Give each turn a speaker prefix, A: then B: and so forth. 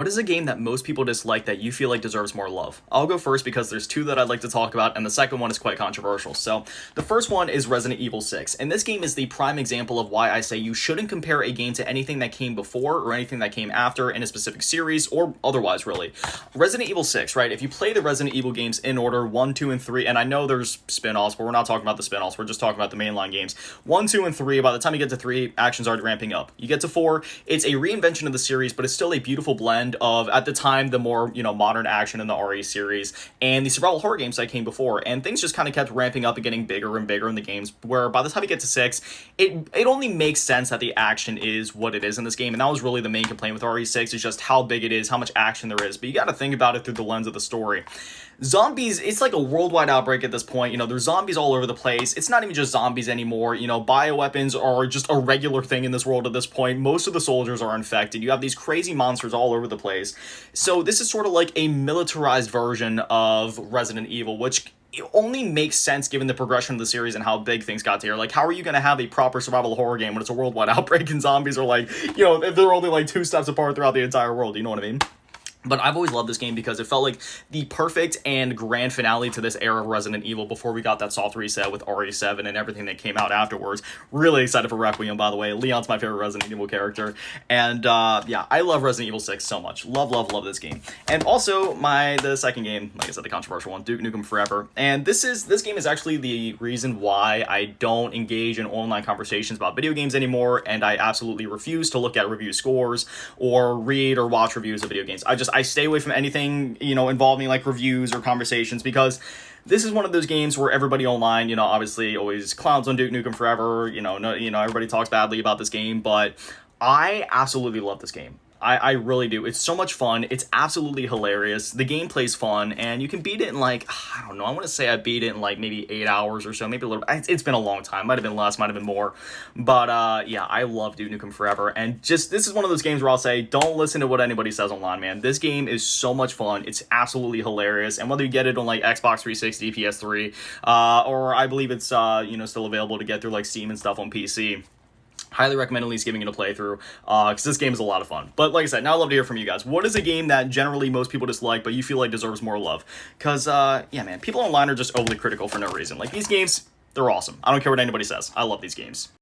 A: What is a game that most people dislike that you feel like deserves more love? I'll go first because there's two that I'd like to talk about, and the second one is quite controversial. So, the first one is Resident Evil 6, and this game is the prime example of why I say you shouldn't compare a game to anything that came before or anything that came after in a specific series or otherwise, really. Resident Evil 6, right? If you play the Resident Evil games in order 1, 2, and 3, and I know there's spin offs, but we're not talking about the spin offs, we're just talking about the mainline games. 1, 2, and 3, by the time you get to 3, action's already ramping up. You get to 4, it's a reinvention of the series, but it's still a beautiful blend of, at the time, the more, modern action in the RE series and the survival horror games that came before, and things just kind of kept ramping up and getting bigger and bigger in the games, where by the time you get to 6, it only makes sense that the action is what it is in this game, and that was really the main complaint with RE6, is just how big it is, how much action there is, but you gotta think about it through the lens of the story. Zombies, it's like a worldwide outbreak at this point. There's zombies all over the place. It's not even just zombies anymore. Bioweapons are just a regular thing in this world at this point. Most of the soldiers are infected. You have these crazy monsters all over the place. So this is sort of like a militarized version of Resident Evil, which it only makes sense given the progression of the series and how big things got to here. Like, how are you going to have a proper survival horror game when it's a worldwide outbreak and zombies are like, they're only like 2 steps apart throughout the entire world? You know what I mean? But I've always loved this game because it felt like the perfect and grand finale to this era of Resident Evil before we got that soft reset with RE7 and everything that came out afterwards. Really excited for Requiem, by the way. Leon's my favorite Resident Evil character. And yeah, I love Resident Evil 6 so much. Love, love, love this game. And also the second game, like I said, the controversial one, Duke Nukem Forever. And this game is actually the reason why I don't engage in online conversations about video games anymore, and I absolutely refuse to look at review scores or read or watch reviews of video games. I stay away from anything, involving like reviews or conversations, because this is one of those games where everybody online, obviously always clowns on Duke Nukem Forever. Everybody talks badly about this game, but I absolutely love this game. I really do. It's so much fun. It's absolutely hilarious. The gameplay's fun, and you can beat it in like, I don't know, I want to say I beat it in like maybe 8 hours or so, maybe a little. It's been a long time. Might have been less, might have been more. But yeah, I love Duke Nukem Forever, and just this is one of those games where I'll say, don't listen to what anybody says online, man. This game is so much fun. It's absolutely hilarious, and whether you get it on like Xbox 360, PS3, or I believe it's still available to get through like Steam and stuff on PC. Highly recommend at least giving it a playthrough, because this game is a lot of fun. But like I said, now I'd love to hear from you guys. What is a game that generally most people dislike, but you feel like deserves more love? Because, yeah, man, people online are just overly critical for no reason. Like, these games, they're awesome. I don't care what anybody says. I love these games.